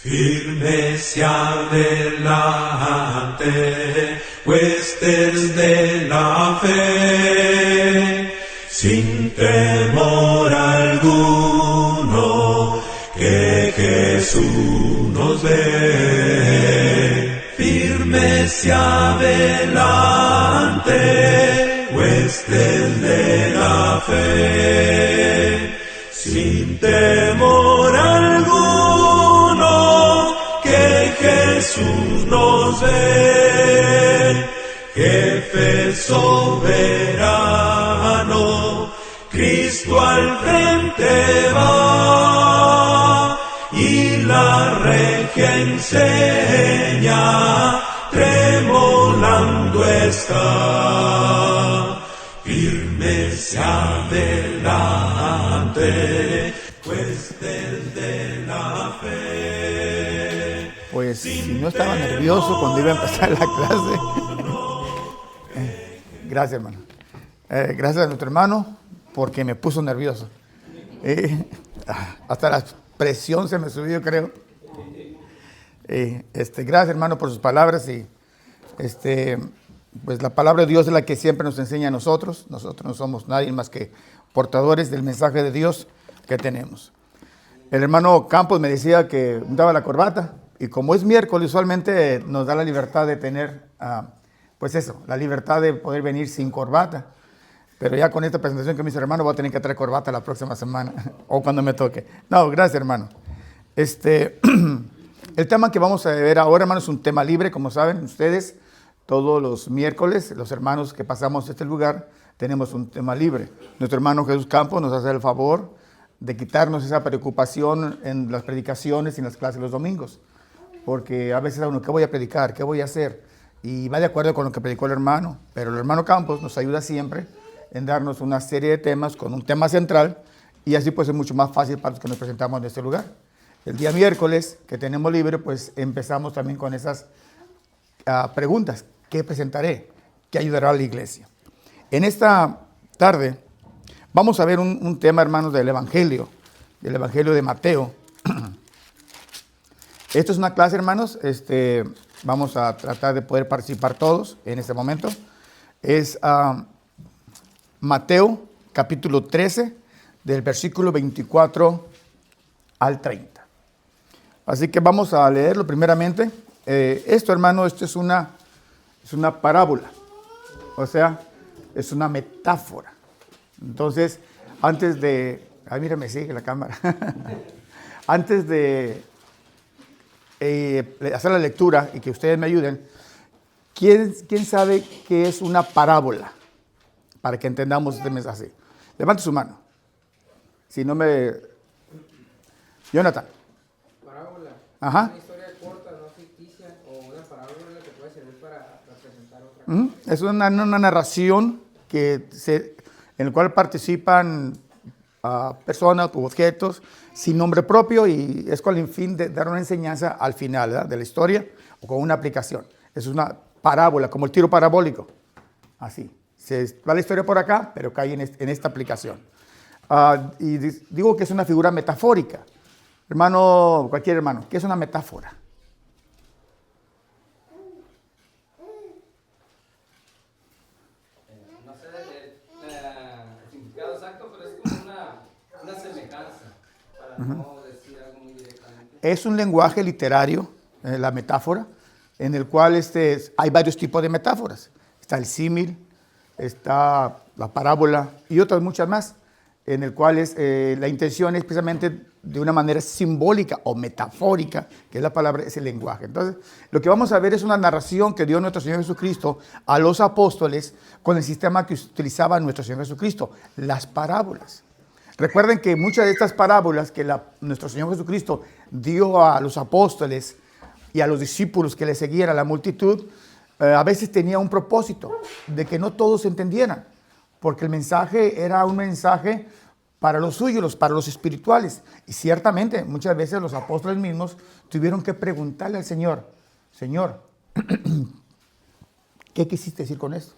Firmes y adelante, huestes de la fe, sin temor alguno, que Jesús nos ve. Firmes y adelante, huestes de la fe, sin temor alguno, que Jesús nos ve. Jefe soberano, Cristo al frente va, y la regia enseña, tremolando está. Firmes adelante, pues desde la fe. Pues si no estaba nervioso cuando iba a empezar la clase. Gracias, hermano. Gracias a nuestro hermano porque me puso nervioso. Hasta la presión se me subió, creo. Gracias, hermano, por sus palabras. Y pues la palabra de Dios es la que siempre nos enseña a nosotros. Nosotros no somos nadie más que portadores del mensaje de Dios que tenemos. El hermano Campos me decía que daba la corbata. Y como es miércoles, usualmente nos da la libertad de tener, pues eso, la libertad de poder venir sin corbata. Pero ya con esta presentación que me hizo hermano, voy a tener que traer corbata la próxima semana, o cuando me toque. No, gracias, hermano. El tema que vamos a ver ahora, hermano, es un tema libre, como saben ustedes. Todos los miércoles, los hermanos que pasamos este lugar, tenemos un tema libre. Nuestro hermano Jesús Campos nos hace el favor de quitarnos esa preocupación en las predicaciones y en las clases los domingos. Porque a veces a uno, ¿qué voy a predicar? ¿Qué voy a hacer? Y va de acuerdo con lo que predicó el hermano. Pero el hermano Campos nos ayuda siempre en darnos una serie de temas con un tema central. Y así puede ser mucho más fácil para los que nos presentamos en este lugar. El día miércoles, que tenemos libre, pues empezamos también con esas preguntas. ¿Qué presentaré? ¿Qué ayudará a la iglesia? En esta tarde vamos a ver un tema, hermanos, del Evangelio de Mateo. Esto es una clase, hermanos. Vamos a tratar de poder participar todos en este momento. Es Mateo, capítulo 13, del versículo 24 al 30. Así que vamos a leerlo primeramente. Esto, hermano, esto es una parábola. O sea, es una metáfora. Entonces, antes de... Ay, mira, me sigue la cámara. Antes de hacer la lectura y que ustedes me ayuden, ¿quién sabe qué es una parábola? Para que entendamos este mensaje. Levante su mano. Si no me... Jonathan. Parábola. Ajá. Una historia corta, no ficticia, o una parábola que puede servir para representar otra cosa. Es una narración en la cual participan personas u objetos sin nombre propio y es con el fin de dar una enseñanza al final, ¿verdad?, de la historia o con una aplicación. Es una parábola, como el tiro parabólico. Así. Se va la historia por acá, pero cae en esta aplicación. Y digo que es una figura metafórica. Hermano, cualquier hermano, ¿qué es una metáfora? No sé el significado exacto, pero es como una semejanza, para no decir algo muy directamente. Es un lenguaje literario, la metáfora, en el cual hay varios tipos de metáforas. Está el símil, está la parábola y otras muchas más, en el cual la intención es precisamente de una manera simbólica o metafórica, que es la palabra, es el lenguaje. Entonces, lo que vamos a ver es una narración que dio nuestro Señor Jesucristo a los apóstoles con el sistema que utilizaba nuestro Señor Jesucristo, las parábolas. Recuerden que muchas de estas parábolas que nuestro Señor Jesucristo dio a los apóstoles y a los discípulos que le seguían, a la multitud, a veces tenía un propósito de que no todos entendieran, porque el mensaje era un mensaje para los suyos, para los espirituales. Y ciertamente, muchas veces los apóstoles mismos tuvieron que preguntarle al Señor, Señor, ¿qué quisiste decir con esto?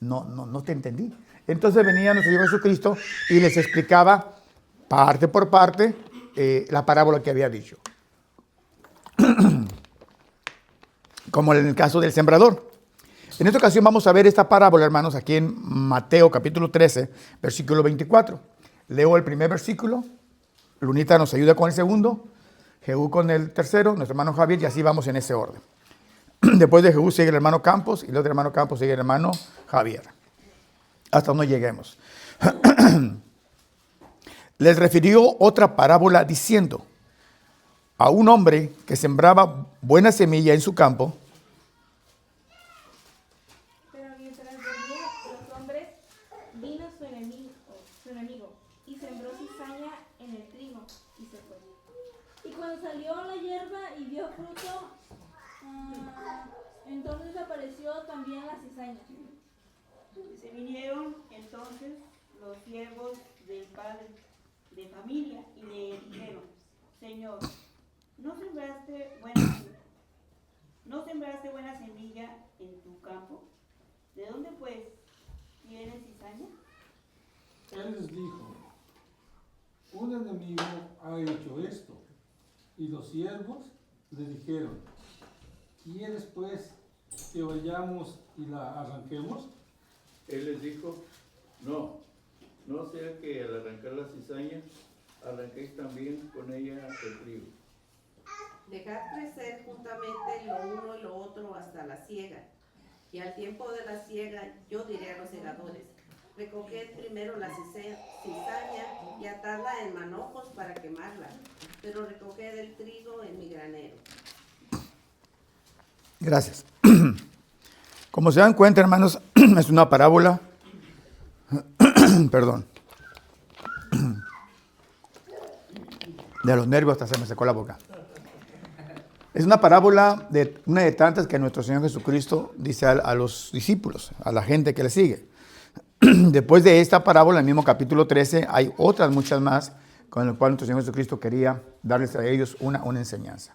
No te entendí. Entonces venía nuestro Señor Jesucristo y les explicaba parte por parte la parábola que había dicho. como en el caso del sembrador. En esta ocasión vamos a ver esta parábola, hermanos, aquí en Mateo capítulo 13, versículo 24. Leo el primer versículo, Lunita nos ayuda con el segundo, Jehú con el tercero, nuestro hermano Javier, y así vamos en ese orden. Después de Jehú sigue el hermano Campos, y luego del hermano Campos sigue el hermano Javier. Hasta donde lleguemos. Les refirió otra parábola diciendo: a un hombre que sembraba buena semilla en su campo, pero mientras dormía los hombres, vino su enemigo, y sembró cizaña en el trigo, y se fue. Y cuando salió la hierba y dio fruto, entonces apareció también la cizaña. Se vinieron entonces los siervos del padre de familia y le dijeron: Señor, ¿no sembraste buena semilla en tu campo? ¿De dónde pues tienes cizaña? Él les dijo: un enemigo ha hecho esto. Y los siervos le dijeron: ¿quieres pues que vayamos y la arranquemos? Él les dijo: no sea que al arrancar la cizaña, arranquéis también con ella el trigo. Dejad crecer juntamente lo uno y lo otro hasta la siega. Y al tiempo de la siega, yo diré a los segadores: recoged primero la cizaña y atadla en manojos para quemarla, pero recoged el trigo en mi granero. gracias. Como se dan cuenta, hermanos, es una parábola, perdón, de los nervios hasta se me secó la boca. Es una parábola, una de tantas que nuestro Señor Jesucristo dice a los discípulos, a la gente que le sigue. Después de esta parábola, en el mismo capítulo 13, hay otras muchas más con las cuales nuestro Señor Jesucristo quería darles a ellos una enseñanza.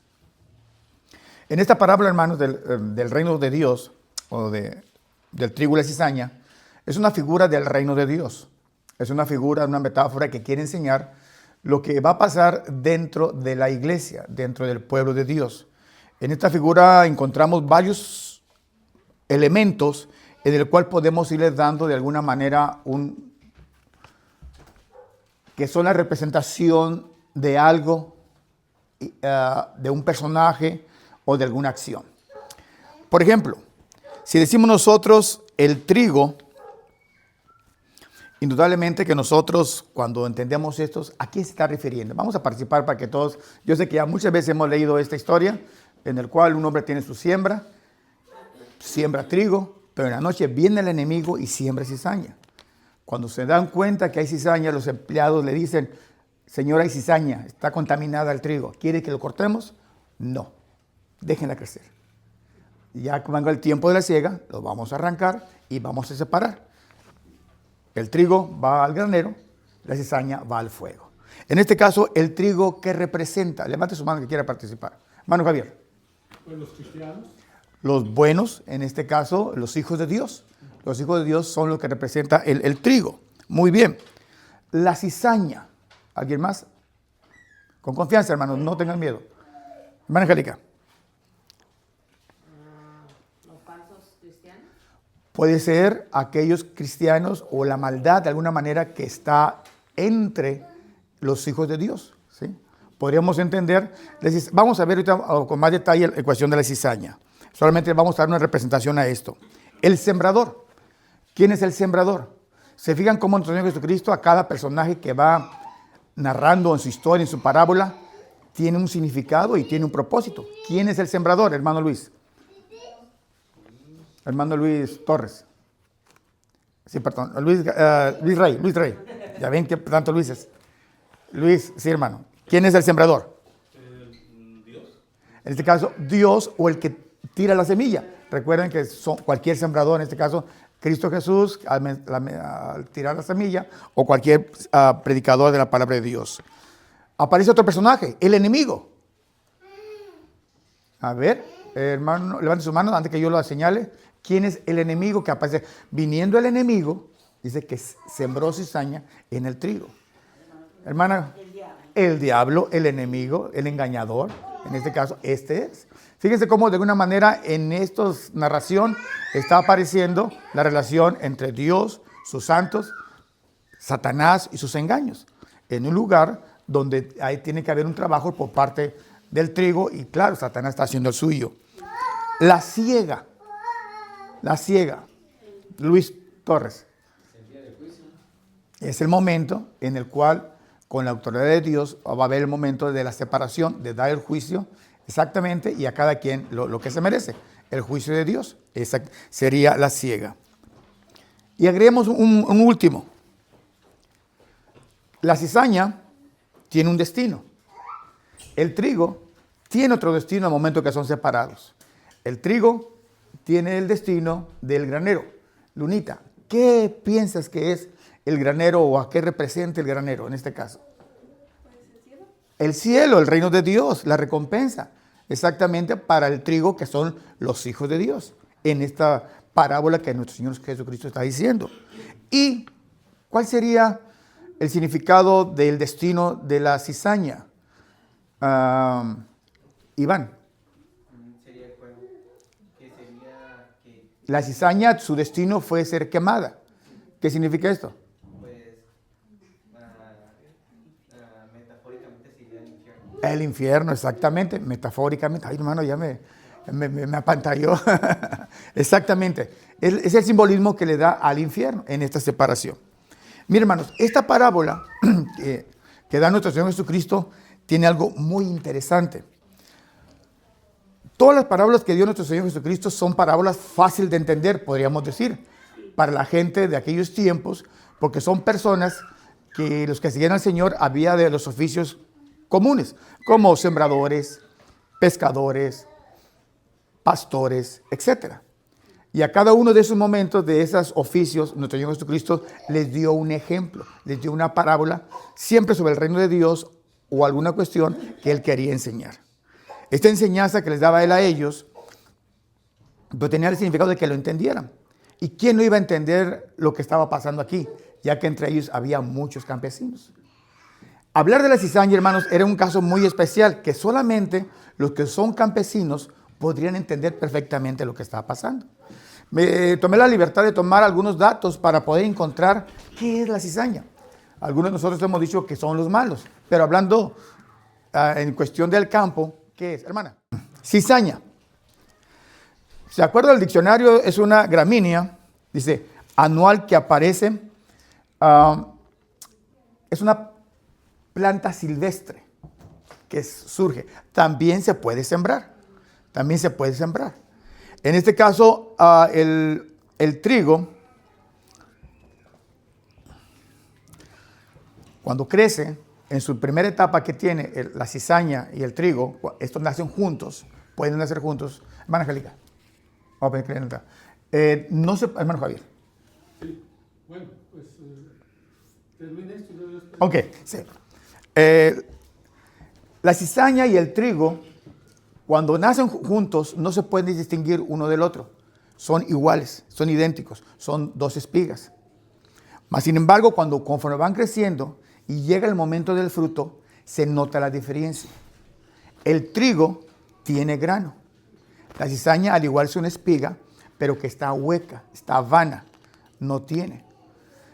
En esta parábola, hermanos, del reino de Dios, o del trigo y la cizaña, es una figura del reino de Dios. Es una figura, una metáfora que quiere enseñar lo que va a pasar dentro de la iglesia, dentro del pueblo de Dios. En esta figura encontramos varios elementos en el cual podemos irles dando de alguna manera que son la representación de algo, de un personaje o de alguna acción. Por ejemplo, si decimos nosotros el trigo, indudablemente que nosotros cuando entendemos esto, ¿a qué se está refiriendo? Vamos a participar para que todos, yo sé que ya muchas veces hemos leído esta historia en el cual un hombre tiene su siembra trigo, pero en la noche viene el enemigo y siembra cizaña. Cuando se dan cuenta que hay cizaña, los empleados le dicen: señora, hay cizaña, está contaminada el trigo, ¿quiere que lo cortemos? No, déjenla crecer. Ya cuando el tiempo de la siega, lo vamos a arrancar y vamos a separar. El trigo va al granero, la cizaña va al fuego. En este caso, el trigo, ¿qué representa? Levante su mano que quiera participar. Mano Javier. Pues los cristianos. Los buenos, en este caso, los hijos de Dios. Los hijos de Dios son los que representa el trigo. Muy bien. La cizaña. ¿Alguien más? Con confianza, hermanos, no tengan miedo. Hermana Angélica. ¿Los falsos cristianos? Puede ser aquellos cristianos o la maldad de alguna manera que está entre los hijos de Dios, ¿sí? Podríamos entender, vamos a ver ahorita con más detalle la cuestión de la cizaña. Solamente vamos a dar una representación a esto. El sembrador. ¿Quién es el sembrador? Se fijan cómo nuestro Señor Jesucristo a cada personaje que va narrando en su historia, en su parábola, tiene un significado y tiene un propósito. ¿Quién es el sembrador, hermano Luis? Hermano Luis Torres. Sí, perdón. Luis Rey. Ya ven que tanto Luis es. Luis, sí, hermano. ¿Quién es el sembrador? Dios. En este caso, Dios o el que tira la semilla. Recuerden que cualquier sembrador, en este caso, Cristo Jesús, al tirar la semilla, o cualquier predicador de la palabra de Dios. Aparece otro personaje, el enemigo. A ver, hermano, levante su mano antes que yo lo señale. ¿Quién es el enemigo que aparece? Viniendo el enemigo, dice que sembró cizaña en el trigo. Hermana, el diablo, el enemigo, el engañador, En este caso, este es. Fíjense cómo de alguna manera en esta narración está apareciendo la relación entre Dios, sus santos, Satanás y sus engaños. En un lugar donde ahí tiene que haber un trabajo por parte del trigo y claro, Satanás está haciendo el suyo. La siega, Luis Torres. Es el momento en el cual, con la autoridad de Dios, va a haber el momento de la separación, de dar el juicio exactamente y a cada quien lo que se merece. El juicio de Dios. Esa sería la siega. Y agreguemos un último. La cizaña tiene un destino. El trigo tiene otro destino al momento que son separados. El trigo tiene el destino del granero. Lunita, ¿qué piensas que es el granero o a qué representa el granero en este caso? El cielo, el reino de Dios, la recompensa. Exactamente para el trigo que son los hijos de Dios. En esta parábola que nuestro Señor Jesucristo está diciendo. ¿Y cuál sería el significado del destino de la cizaña? Iván. La cizaña, su destino fue ser quemada. ¿Qué significa esto? El infierno, exactamente, metafóricamente. Ay, hermano, ya me apantalló. Exactamente. Es el simbolismo que le da al infierno en esta separación. Miren, hermanos, esta parábola que da nuestro Señor Jesucristo tiene algo muy interesante. Todas las parábolas que dio nuestro Señor Jesucristo son parábolas fáciles de entender, podríamos decir, para la gente de aquellos tiempos, porque son personas que los que seguían al Señor había de los oficios comunes, como sembradores, pescadores, pastores, etc. Y a cada uno de esos momentos, de esos oficios, nuestro Señor Jesucristo les dio un ejemplo, les dio una parábola, siempre sobre el reino de Dios o alguna cuestión que Él quería enseñar. Esta enseñanza que les daba Él a ellos, pues tenía el significado de que lo entendieran. ¿Y quién no iba a entender lo que estaba pasando aquí? Ya que entre ellos había muchos campesinos. Hablar de la cizaña, hermanos, era un caso muy especial, que solamente los que son campesinos podrían entender perfectamente lo que estaba pasando. Me tomé la libertad de tomar algunos datos para poder encontrar qué es la cizaña. Algunos de nosotros hemos dicho que son los malos, pero hablando en cuestión del campo, ¿qué es, hermana? Cizaña. ¿Se acuerda del diccionario? Es una gramínea, dice, anual que aparece. Es una planta silvestre que surge. También se puede sembrar. En este caso, el trigo, cuando crece, en su primera etapa que tiene la cizaña y el trigo, estos nacen juntos, pueden nacer juntos. Hermana Angélica, vamos a pedir no se, hermano Javier. Sí, bueno, pues termina esto. Ok, sí. La cizaña y el trigo, cuando nacen juntos, no se pueden distinguir uno del otro. Son iguales, son idénticos, son dos espigas. Mas, sin embargo, conforme van creciendo y llega el momento del fruto, se nota la diferencia. El trigo tiene grano. La cizaña, al igual, es una espiga, pero que está hueca, está vana, no tiene.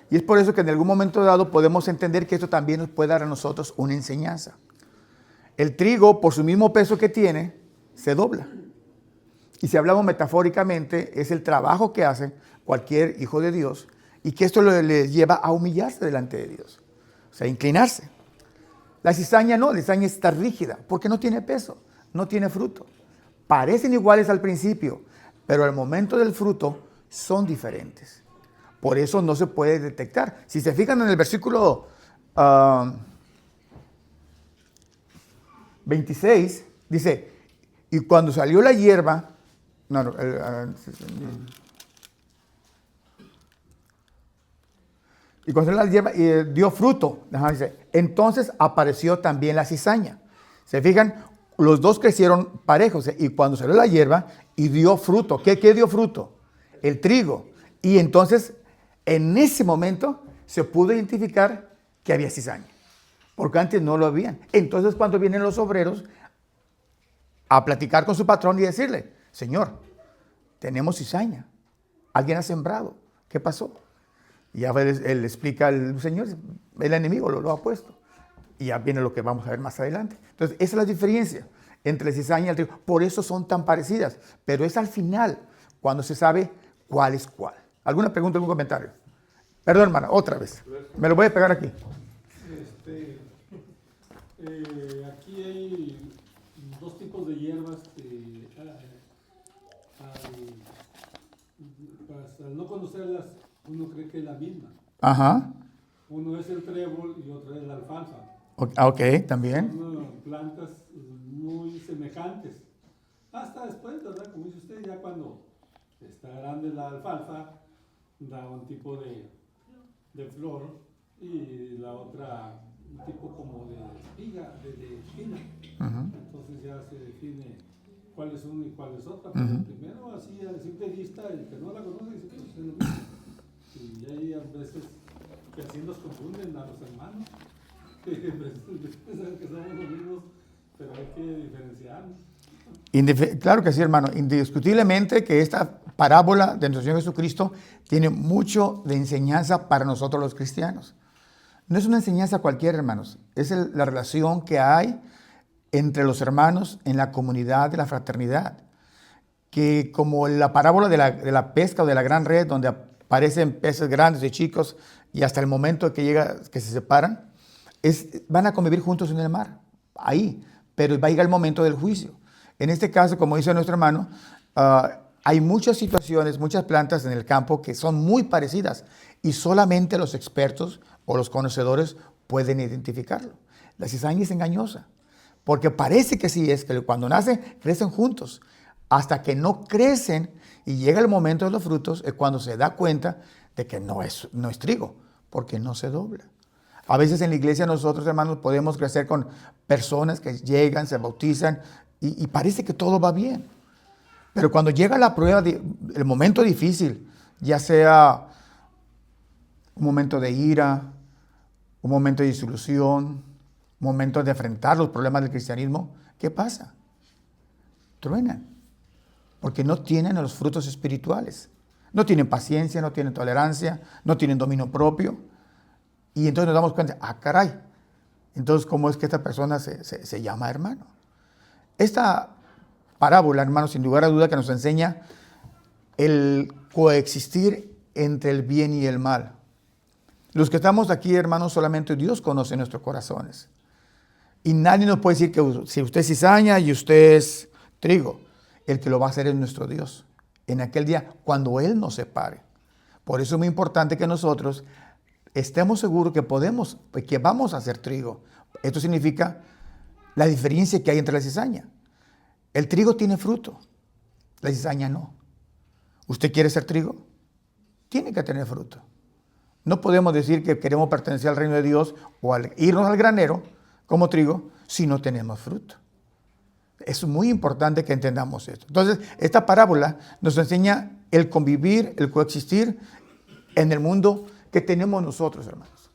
Y es por eso que en algún momento dado podemos entender que esto también nos puede dar a nosotros una enseñanza. El trigo, por su mismo peso que tiene, se dobla. Y si hablamos metafóricamente, es el trabajo que hace cualquier hijo de Dios y que esto le lleva a humillarse delante de Dios. O sea, inclinarse. La cizaña no, la cizaña está rígida porque no tiene peso, no tiene fruto. Parecen iguales al principio, pero al momento del fruto son diferentes. Por eso no se puede detectar. Si se fijan en el versículo 26, dice, y cuando salió la hierba, y cuando salió la hierba dio fruto, dice, entonces apareció también la cizaña. Se fijan, los dos crecieron parejos, y cuando salió la hierba y dio fruto, ¿qué dio fruto? El trigo. Y entonces, en ese momento, se pudo identificar que había cizaña, porque antes no lo habían. Entonces, cuando vienen los obreros, a platicar con su patrón y decirle, Señor, tenemos cizaña, alguien ha sembrado, ¿qué pasó? Y ya él explica al Señor, el enemigo lo ha puesto. Y ya viene lo que vamos a ver más adelante. Entonces, esa es la diferencia entre la cizaña y el trigo. Por eso son tan parecidas, pero es al final cuando se sabe cuál es cuál. ¿Alguna pregunta, algún comentario? Perdón, hermana, otra vez. Me lo voy a pegar aquí. Aquí hay dos tipos de hierbas que al no conocerlas uno cree que es la misma. Ajá. Uno es el trébol y otro es la alfalfa. Ok, también. Son plantas muy semejantes. Hasta después, ¿verdad? Como dice usted, ya cuando está grande la alfalfa, da un tipo de flor y la otra un tipo como de espiga, de espina. Entonces ya se define cuál es una y cuál es otra. Pero primero, así a simple vista, el que no la conoce dice, pues es lo mismo. Y hay a veces que así nos confunden a los hermanos, que piensan que somos los mismos, pero hay que diferenciarnos. Claro que sí, hermano. Indiscutiblemente que esta parábola de nuestro Señor Jesucristo tiene mucho de enseñanza para nosotros los cristianos. No es una enseñanza cualquiera, hermanos. Es la relación que hay entre los hermanos en la comunidad de la fraternidad. Que como la parábola de la pesca o de la gran red, donde aparecen peces grandes y chicos, y hasta el momento que llega, que se separan, van a convivir juntos en el mar, ahí. Pero va a llegar el momento del juicio. En este caso, como dice nuestro hermano, hay muchas situaciones, muchas plantas en el campo que son muy parecidas y solamente los expertos o los conocedores pueden identificarlo. La cizaña es engañosa, porque parece que sí es, que cuando nacen, crecen juntos. Hasta que no crecen y llega el momento de los frutos, es cuando se da cuenta de que no es trigo, porque no se dobla. A veces en la iglesia nosotros, hermanos, podemos crecer con personas que llegan, se bautizan y parece que todo va bien. Pero cuando llega la prueba, el momento difícil, ya sea un momento de ira, un momento de disolución, un momento de enfrentar los problemas del cristianismo, ¿qué pasa? Truenan, porque no tienen los frutos espirituales. No tienen paciencia, no tienen tolerancia, no tienen dominio propio. Y entonces nos damos cuenta, caray, entonces ¿cómo es que esta persona se llama hermano? Esta parábola, hermano, sin lugar a duda que nos enseña el coexistir entre el bien y el mal. Los que estamos aquí, hermanos, solamente Dios conoce nuestros corazones. Y nadie nos puede decir que si usted es cizaña y usted es trigo, el que lo va a hacer es nuestro Dios. En aquel día, cuando Él nos separe. Por eso es muy importante que nosotros estemos seguros que vamos a ser trigo. Esto significa la diferencia que hay entre la cizaña. El trigo tiene fruto, la cizaña no. ¿Usted quiere ser trigo? Tiene que tener fruto. No podemos decir que queremos pertenecer al reino de Dios o irnos al granero como trigo si no tenemos fruto. Es muy importante que entendamos esto. Entonces, esta parábola nos enseña el convivir, el coexistir en el mundo que tenemos nosotros, hermanos.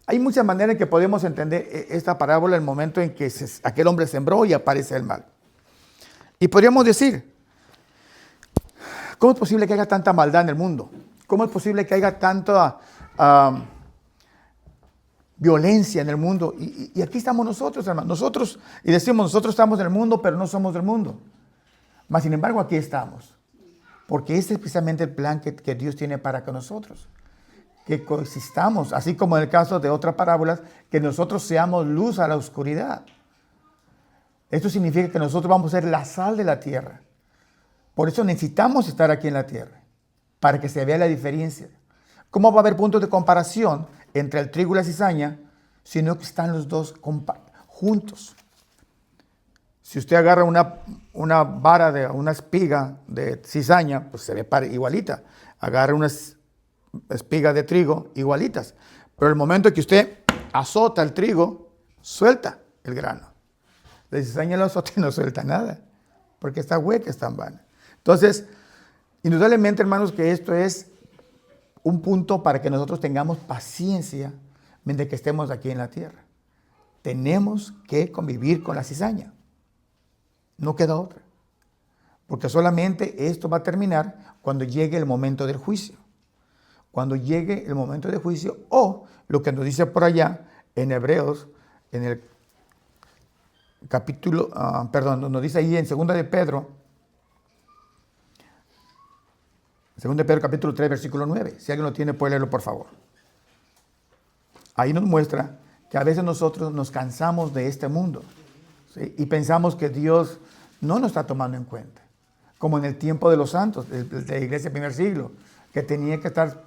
Hay muchas maneras en que podemos entender esta parábola en el momento en que aquel hombre sembró y aparece el mal. Y podríamos decir, ¿cómo es posible que haya tanta maldad en el mundo? ¿Cómo es posible que haya tanta violencia en el mundo? Y aquí estamos nosotros, hermanos. Nosotros estamos en el mundo, pero no somos del mundo. Mas, sin embargo, aquí estamos. Porque ese es precisamente el plan que Dios tiene para con nosotros. Que coexistamos, así como en el caso de otras parábolas, que nosotros seamos luz a la oscuridad. Esto significa que nosotros vamos a ser la sal de la tierra. Por eso necesitamos estar aquí en la tierra, para que se vea la diferencia. ¿Cómo va a haber puntos de comparación entre el trigo y la cizaña, sino que están los dos juntos? Si usted agarra una vara una espiga de cizaña, pues se ve igualita. Agarra una espiga de trigo, igualitas. Pero el momento en que usted azota el trigo, suelta el grano. La cizaña lo azota y no suelta nada, porque está hueca, está en vana. Entonces, indudablemente, hermanos, que esto es un punto para que nosotros tengamos paciencia mientras que estemos aquí en la tierra. Tenemos que convivir con la cizaña. No queda otra. Porque solamente esto va a terminar cuando llegue el momento del juicio. Cuando llegue el momento del juicio, o lo que nos dice por allá en Hebreos, en el capítulo, nos dice ahí en 2 de Pedro capítulo 3, versículo 9. Si alguien lo tiene, puede leerlo, por favor. Ahí nos muestra que a veces nosotros nos cansamos de este mundo, ¿sí? Y pensamos que Dios no nos está tomando en cuenta. Como en el tiempo de los santos, de la iglesia del primer siglo, que tenía que estar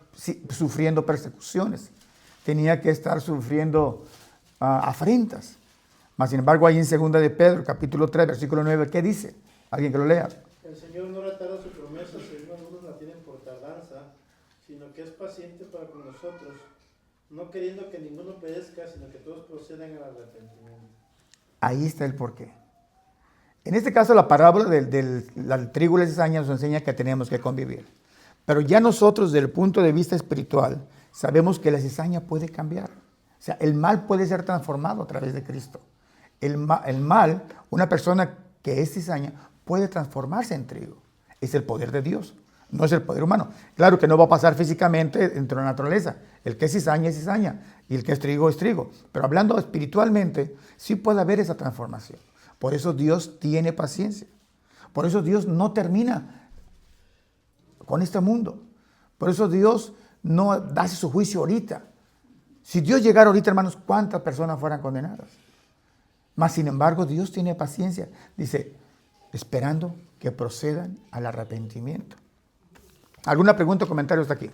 sufriendo persecuciones, tenía que estar sufriendo afrentas. Mas, sin embargo, ahí en 2 de Pedro, capítulo 3, versículo 9, ¿qué dice? Alguien que lo lea. El Señor no retarda su promesa, según algunos la tienen por tardanza, sino que es paciente para con nosotros, no queriendo que ninguno perezca, sino que todos procedan al arrepentimiento. Ahí está el porqué. En este caso, la parábola del trigo y la cizaña nos enseña que tenemos que convivir. Pero ya nosotros, desde el punto de vista espiritual, sabemos que la cizaña puede cambiar. O sea, el mal puede ser transformado a través de Cristo. El mal, una persona que es cizaña, puede transformarse en trigo. Es el poder de Dios, no es el poder humano. Claro que no va a pasar físicamente dentro de la naturaleza. El que es cizaña, y el que es trigo es trigo. Pero hablando espiritualmente, sí puede haber esa transformación. Por eso Dios tiene paciencia. Por eso Dios no termina con este mundo. Por eso Dios no hace su juicio ahorita. Si Dios llegara ahorita, hermanos, ¿cuántas personas fueran condenadas? Mas, sin embargo, Dios tiene paciencia. Dice, esperando que procedan al arrepentimiento. ¿Alguna pregunta o comentario hasta aquí?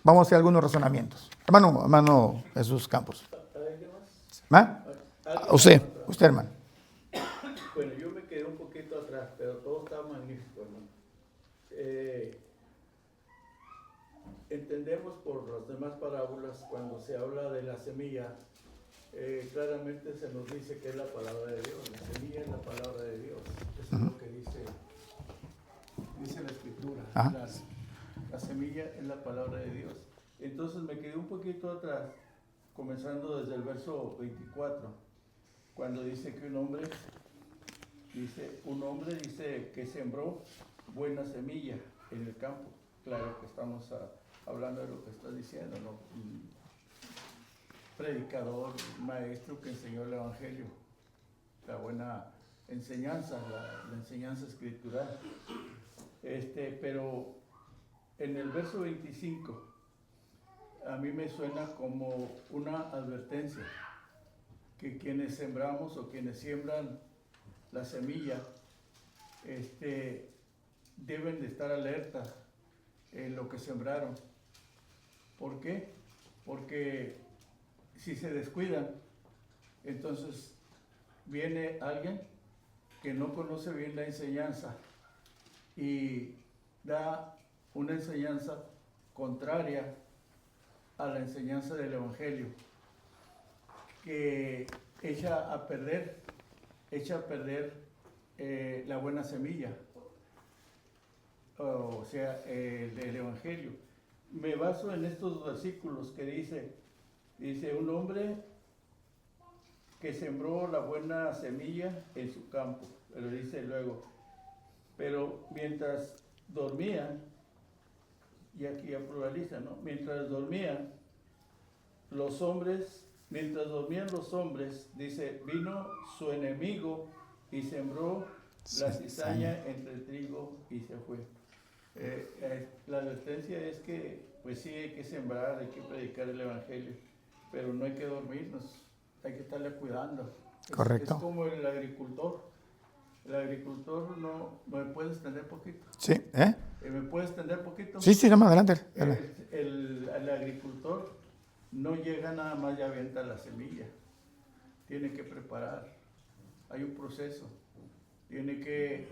Vamos a hacer algunos razonamientos. Hermano Jesús Campos. ¿Ah? Usted, hermano. Bueno, yo me quedé un poquito atrás, pero todo está magnífico, hermano. Entendemos por las demás parábolas, cuando se habla de la semilla, claramente se nos dice que es la palabra de Dios. La semilla es la palabra de Dios. Eso es lo que dice la Escritura. La semilla es la palabra de Dios. Entonces me quedé un poquito atrás, comenzando desde el verso 24, cuando dice que un hombre dice que sembró buena semilla en el campo. Claro que estamos hablando de lo que está diciendo, ¿no? Un predicador, maestro que enseñó el Evangelio, la buena enseñanza, la enseñanza escritural. Pero en el verso 25 a mí me suena como una advertencia, que quienes sembramos o quienes siembran la semilla deben de estar alerta en lo que sembraron. ¿Por qué? Porque si se descuidan, entonces viene alguien que no conoce bien la enseñanza y da una enseñanza contraria a la enseñanza del Evangelio, que echa a perder la buena semilla, o sea, el Evangelio. Me baso en estos versículos que dice un hombre que sembró la buena semilla en su campo, lo dice luego, pero mientras dormían, y aquí ya pluraliza, ¿no? Mientras dormían los hombres, dice, vino su enemigo y sembró la cizaña entre el trigo y se fue. La advertencia es que, pues sí, hay que sembrar, hay que predicar el Evangelio, pero no hay que dormirnos, hay que estarle cuidando. Correcto. Es como el agricultor. El agricultor ¿me puede extender poquito? Sí, ¿Me puede extender poquito? Sí, no, adelante. El agricultor no llega nada más y avienta la semilla. Tiene que preparar. Hay un proceso. Tiene que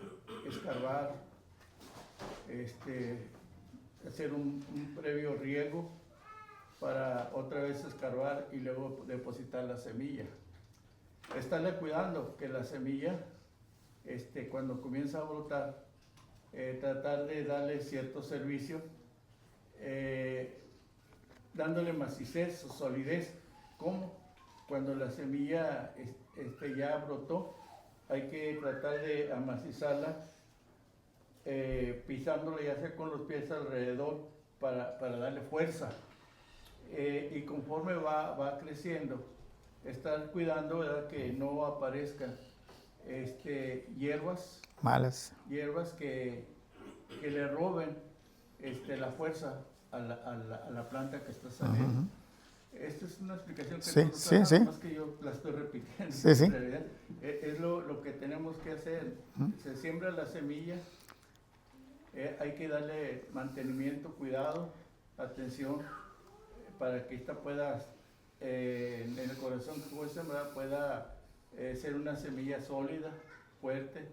escarbar, hacer un previo riego para otra vez escarbar y luego depositar la semilla. Estarle cuidando que la semilla, cuando comienza a brotar, tratar de darle cierto servicio, dándole maciez o solidez. ¿Cómo? Cuando la semilla ya brotó, hay que tratar de amacizarla, pisándola ya sea con los pies alrededor para darle fuerza. Y conforme va creciendo, estar cuidando, ¿verdad?, que no aparezcan hierbas Malas. que le roben la fuerza a la planta que está saliendo. Esta es una explicación que Sí, nosotros sí, damos, sí. más que yo la estoy repitiendo. Sí, sí. En realidad, es lo que tenemos que hacer. Se siembra la semilla, hay que darle mantenimiento, cuidado, atención, para que esta pueda, en el corazón que fue sembrada, pueda ser una semilla sólida, fuerte,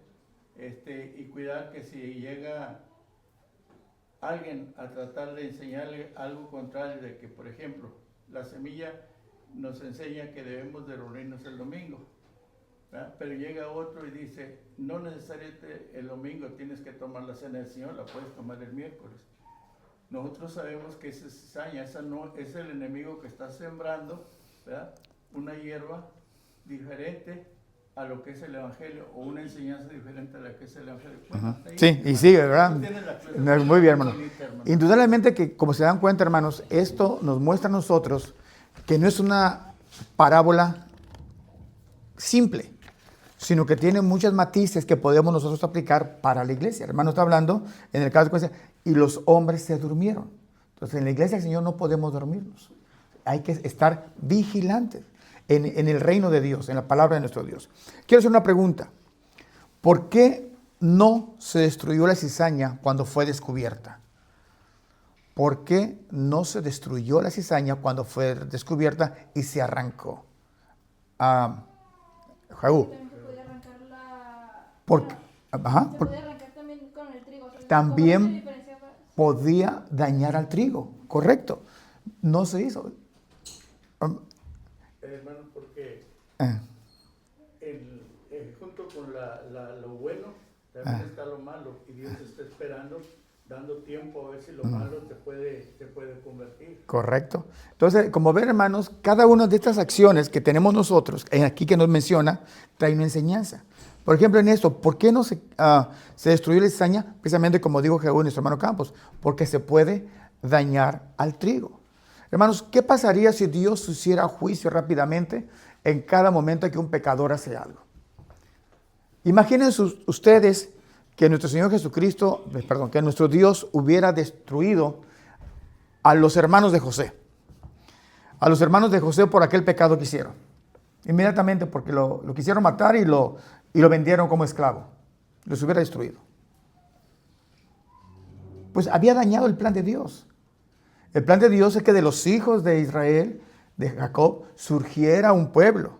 y cuidar que si llega alguien a tratar de enseñarle algo contrario, de que, por ejemplo, la semilla nos enseña que debemos de reunirnos el domingo, ¿verdad? Pero llega otro y dice, no necesariamente el domingo tienes que tomar la cena del Señor, la puedes tomar el miércoles. Nosotros sabemos que esa cizaña, esa no es el enemigo que está sembrando, ¿verdad?, una hierba diferente a lo que es el Evangelio, o una enseñanza diferente a la que es el Evangelio. Bueno, hasta ahí, Sí, y hermano. sigue, ¿verdad? Tú tienes la clase. No, muy bien, hermano. Bonita, hermano. Indudablemente que, como se dan cuenta, hermanos, esto nos muestra a nosotros que no es una parábola simple, sino que tiene muchos matices que podemos nosotros aplicar para la iglesia. El hermano está hablando, en el caso de que y los hombres se durmieron. Entonces, en la iglesia del Señor no podemos dormirnos. Hay que estar vigilantes en el reino de Dios, en la palabra de nuestro Dios. Quiero hacer una pregunta. ¿Por qué no se destruyó la cizaña cuando fue descubierta? ¿Por qué no se destruyó la cizaña cuando fue descubierta y se arrancó? Jaú. También se podía arrancar Porque, ajá, se por- podía arrancar también con el trigo. O sea, También ¿cómo se diferenciaba? podía dañar al trigo, correcto. No se hizo. Hermano, porque Eh, junto con lo bueno, también está lo malo, y Dios está esperando, dando tiempo a ver si lo malo te puede convertir. Correcto. Entonces, como ven, hermanos, cada una de estas acciones que tenemos nosotros, aquí que nos menciona, trae una enseñanza. Por ejemplo, en esto, ¿por qué no se destruyó la cizaña? Precisamente como dijo Jehú, nuestro hermano Campos, porque se puede dañar al trigo. Hermanos, ¿qué pasaría si Dios hiciera juicio rápidamente en cada momento que un pecador hace algo? Imagínense ustedes que nuestro Señor Jesucristo, que nuestro Dios hubiera destruido a los hermanos de José. A los hermanos de José por aquel pecado que hicieron. Inmediatamente porque lo quisieron matar y lo vendieron como esclavo. Los hubiera destruido. Pues había dañado el plan de Dios. El plan de Dios es que de los hijos de Israel, de Jacob, surgiera un pueblo.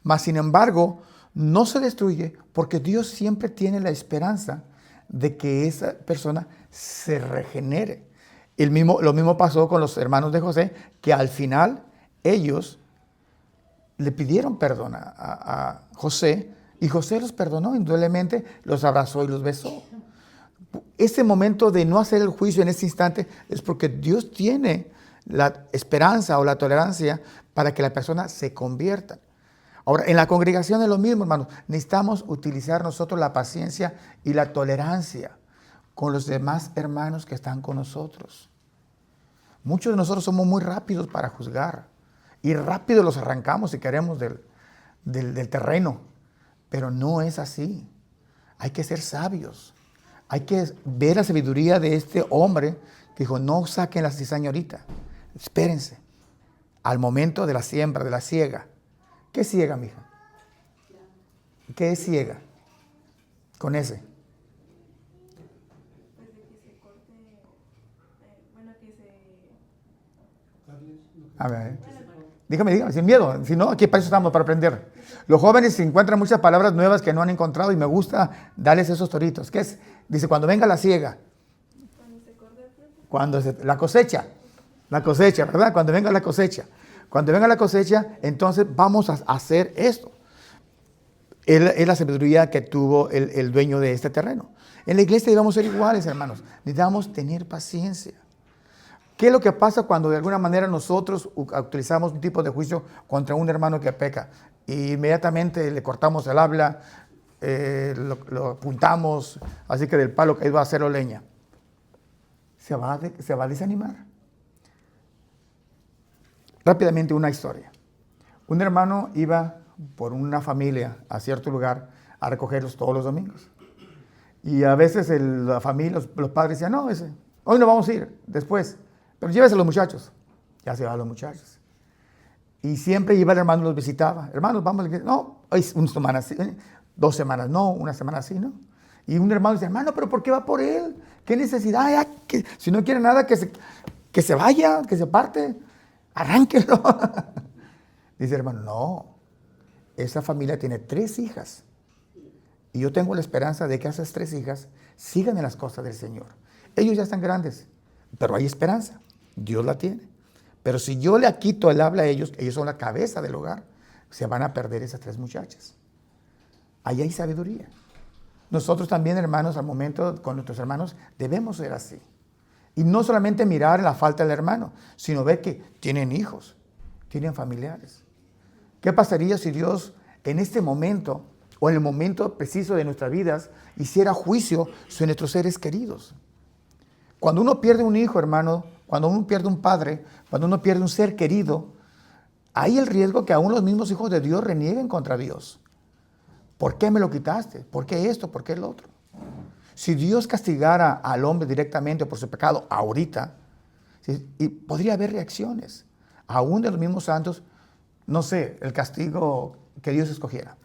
Mas, sin embargo, no se destruye porque Dios siempre tiene la esperanza de que esa persona se regenere. Lo mismo pasó con los hermanos de José, que al final ellos le pidieron perdón a José, y José los perdonó, indudablemente los abrazó y los besó. Ese momento de no hacer el juicio en ese instante es porque Dios tiene la esperanza o la tolerancia para que la persona se convierta. Ahora, en la congregación es lo mismo, hermanos. Necesitamos utilizar nosotros la paciencia y la tolerancia con los demás hermanos que están con nosotros. Muchos de nosotros somos muy rápidos para juzgar y rápido los arrancamos si queremos del terreno, pero no es así. Hay que ser sabios. Hay que ver la sabiduría de este hombre que dijo, no saquen la cizaña ahorita, espérense al momento de la siembra, de la siega. ¿Qué siega, mija? ¿Qué es siega? Con ese. Pues de que se corte, bueno, que se... A ver, dígame, sin miedo. Si no, aquí para eso estamos, para aprender. Los jóvenes se encuentran muchas palabras nuevas que no han encontrado y me gusta darles esos toritos. ¿Qué es? Dice, cuando venga la siega. La cosecha. La cosecha, ¿verdad? Cuando venga la cosecha. Cuando venga la cosecha, entonces vamos a hacer esto. Es la sabiduría que tuvo el dueño de este terreno. En la iglesia debemos ser iguales, hermanos. Necesitamos tener paciencia. ¿Qué es lo que pasa cuando de alguna manera nosotros utilizamos un tipo de juicio contra un hermano que peca? E inmediatamente le cortamos el habla, lo apuntamos, así que del palo caído va a hacerlo leña. Se va a desanimar. Rápidamente una historia. Un hermano iba por una familia a cierto lugar a recogerlos todos los domingos. Y a veces la familia, los padres decían, no, hoy no vamos a ir, después. Pero llévese a los muchachos. Ya se van los muchachos. Y siempre iba el hermano y los visitaba. Hermanos, vamos a la iglesia. No, hoy una semana sí, 2 semanas no, una semana sí, ¿no? Y un hermano dice, hermano, ¿pero por qué va por él? ¿Qué necesidad? Ya, que, si no quiere nada, que se vaya, que se parte. Arránquelo. Dice el hermano, no, esa familia tiene 3 hijas. Y yo tengo la esperanza de que esas 3 hijas sigan en las cosas del Señor. Ellos ya están grandes, pero hay esperanza. Dios la tiene. Pero si yo le quito el habla a ellos son la cabeza del hogar, se van a perder esas 3 muchachas. Ahí hay sabiduría. Nosotros también, hermanos, al momento con nuestros hermanos, debemos ser así. Y no solamente mirar la falta del hermano, sino ver que tienen hijos, tienen familiares. ¿Qué pasaría si Dios en este momento o en el momento preciso de nuestras vidas hiciera juicio sobre nuestros seres queridos? Cuando uno pierde un hijo, hermano, cuando uno pierde un padre, cuando uno pierde un ser querido, hay el riesgo que aún los mismos hijos de Dios renieguen contra Dios. ¿Por qué me lo quitaste? ¿Por qué esto? ¿Por qué el otro? Si Dios castigara al hombre directamente por su pecado ahorita, ¿sí? Y podría haber reacciones, aún de los mismos santos, no sé, el castigo que Dios escogiera.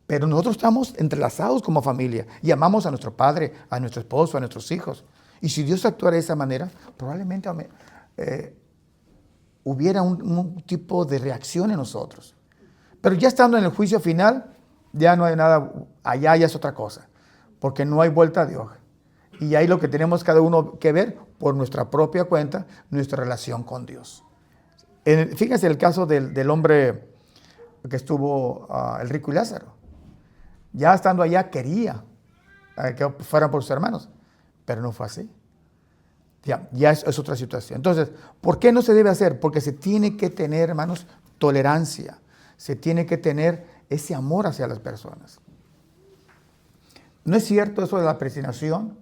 Pero nosotros estamos entrelazados como familia y amamos a nuestro padre, a nuestro esposo, a nuestros hijos. Y si Dios actuara de esa manera, probablemente hubiera un tipo de reacción en nosotros. Pero ya estando en el juicio final, ya no hay nada, allá ya es otra cosa, porque no hay vuelta de hoja. Y ahí lo que tenemos cada uno que ver por nuestra propia cuenta, nuestra relación con Dios. Fíjense el caso del hombre que estuvo, el rico y Lázaro. Ya estando allá quería que fueran por sus hermanos, pero no fue así. Ya es otra situación. Entonces, ¿por qué no se debe hacer? Porque se tiene que tener, hermanos, tolerancia. Se tiene que tener ese amor hacia las personas. No es cierto eso de la predestinación,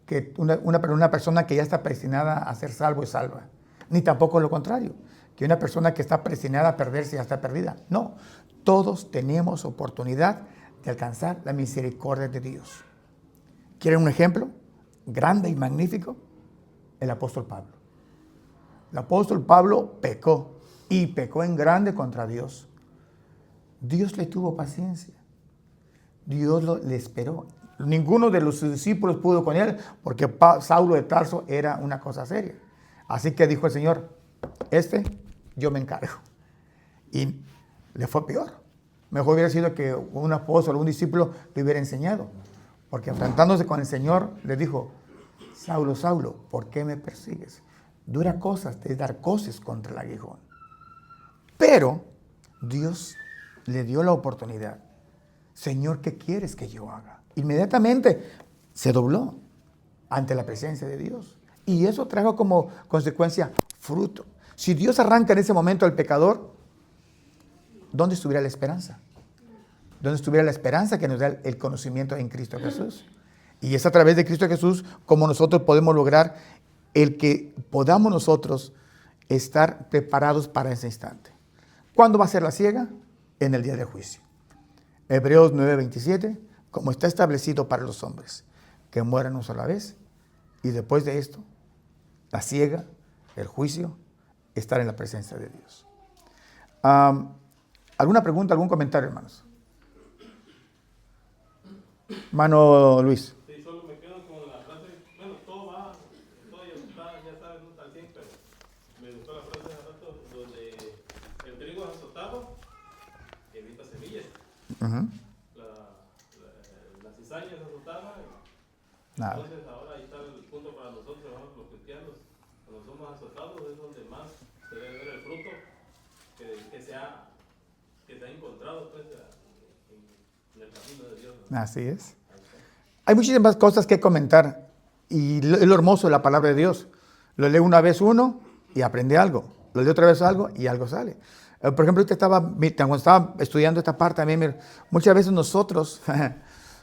que una persona que ya está predestinada a ser salvo es salva. Ni tampoco lo contrario, que una persona que está predestinada a perderse ya está perdida. No, todos tenemos oportunidad de alcanzar la misericordia de Dios. ¿Quieren un ejemplo grande y magnífico? El apóstol Pablo. El apóstol Pablo pecó y pecó en grande contra Dios. Dios le tuvo paciencia. Dios le esperó. Ninguno de los discípulos pudo con él porque Saulo de Tarso era una cosa seria. Así que dijo el Señor, yo me encargo. Y le fue peor. Mejor hubiera sido que un apóstol o un discípulo le hubiera enseñado. Porque enfrentándose con el Señor, le dijo, Saulo, Saulo, ¿por qué me persigues? Dura cosas de dar coces contra el aguijón. Pero Dios le dio la oportunidad. Señor, ¿qué quieres que yo haga? Inmediatamente se dobló ante la presencia de Dios. Y eso trajo como consecuencia fruto. Si Dios arranca en ese momento al pecador, ¿dónde estuviera la esperanza? ¿Dónde estuviera la esperanza que nos da el conocimiento en Cristo Jesús? Y es a través de Cristo Jesús como nosotros podemos lograr el que podamos nosotros estar preparados para ese instante. ¿Cuándo va a ser la siega? En el día del juicio. Hebreos 9:27, como está establecido para los hombres, que mueran una sola vez, y después de esto, la siega, el juicio, estar en la presencia de Dios. ¿Alguna pregunta, algún comentario, hermanos? Hermano Luis. Sí, solo me quedo con la frase, bueno, todo ya está al 100, pero me gustó la frase de rato donde el trigo azotado evita semillas. La cizaña es azotada. Entonces ahora ahí está el punto para nosotros, hermanos, los cristianos. Cuando somos azotados es donde más se debe ver el fruto que se ha encontrado pues, en el camino de Dios, ¿no? Así es. Hay muchísimas cosas que comentar y es lo hermoso de la palabra de Dios. Lo lee una vez uno y aprende algo. Lo lee otra vez algo y algo sale. Por ejemplo, cuando estaba estudiando esta parte, también, muchas veces nosotros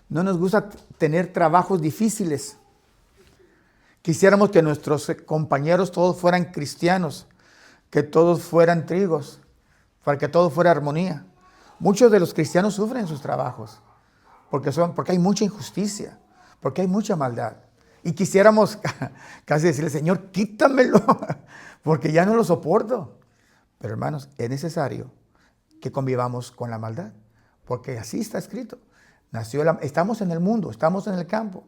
no nos gusta tener trabajos difíciles. Quisiéramos que nuestros compañeros todos fueran cristianos, que todos fueran trigos, para que todo fuera armonía. Muchos de los cristianos sufren en sus trabajos, porque hay mucha injusticia, porque hay mucha maldad. Y quisiéramos casi decirle, Señor, quítamelo, porque ya no lo soporto. Pero hermanos, es necesario que convivamos con la maldad, porque así está escrito. Estamos en el mundo, estamos en el campo.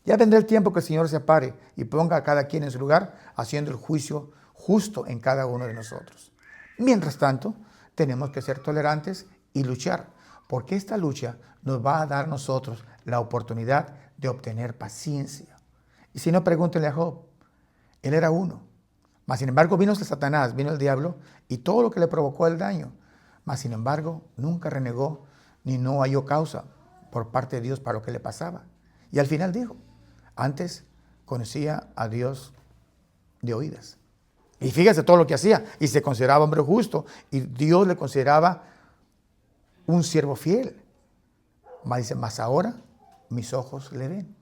Ya vendrá el tiempo que el Señor se pare y ponga a cada quien en su lugar, haciendo el juicio justo en cada uno de nosotros. Mientras tanto, tenemos que ser tolerantes y luchar, porque esta lucha nos va a dar a nosotros la oportunidad de obtener paciencia. Y si no, pregúntenle a Job. Él era uno. Mas sin embargo vino Satanás, vino el diablo y todo lo que le provocó el daño. Mas sin embargo nunca renegó ni no halló causa por parte de Dios para lo que le pasaba. Y al final dijo, antes conocía a Dios de oídas. Y fíjese todo lo que hacía. Y se consideraba hombre justo. Y Dios le consideraba un siervo fiel. Mas dice, mas ahora mis ojos le ven.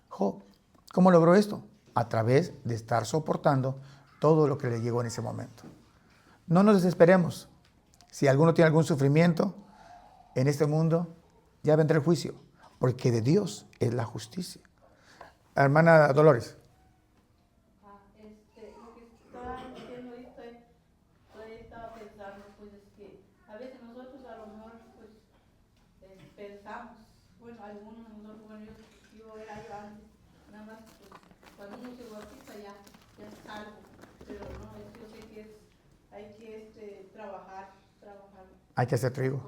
Job, ¿cómo logró esto? A través de estar soportando todo lo que le llegó en ese momento. No nos desesperemos. Si alguno tiene algún sufrimiento en este mundo, ya vendrá el juicio, porque de Dios es la justicia. Hermana Dolores. Lo que estaba diciendo esto estaba pensando, pues es que a veces nosotros a lo mejor pues pensamos, bueno, algunos de nosotros, bueno, yo era yo antes, nada más pues, cuando uno se bautiza ya es algo, pero no, yo sé que hay que trabajar. Hay que hacer trigo.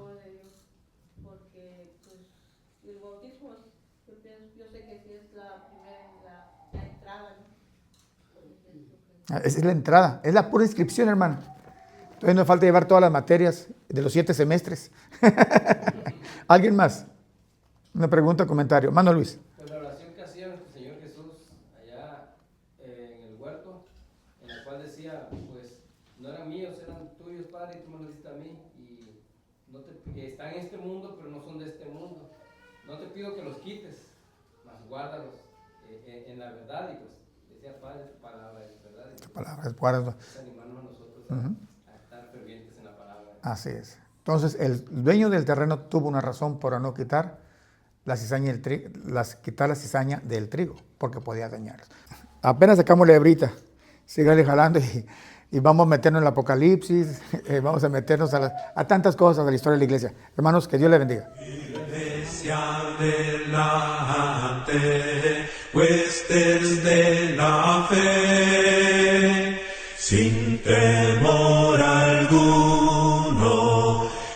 Porque pues, el bautismo, yo sé que sí es la entrada, ¿no? Es la entrada, es la pura inscripción, hermano. Entonces nos falta llevar todas las materias de los 7 semestres. ¿Alguien más? Una pregunta o comentario. Mano Luis. Con la oración que hacía nuestro Señor Jesús allá en el huerto, en la cual decía, pues, no eran míos, eran tuyos, Padre, y tú me los diste a mí. Y están en este mundo, pero no son de este mundo. No te pido que los quites, mas guárdalos en la verdad. Y pues, decía Padre, tu palabra es verdad. Tu palabra es guarda. Animarnos a nosotros a estar fervientes en la palabra. Así es. Entonces, el dueño del terreno tuvo una razón para no quitar la cizaña del trigo, porque podía dañarlos. Apenas sacamos la hebrita, sígale jalando y vamos a meternos en el Apocalipsis, vamos a meternos a tantas cosas de la historia de la iglesia. Hermanos, que Dios le bendiga. Iglesia adelante, huestes de la fe, sin temor alguno,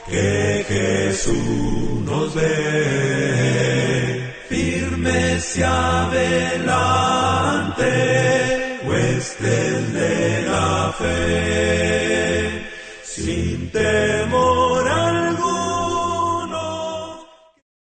que Jesús nos ve, firmes y adelante, huestes de la fe, sin temor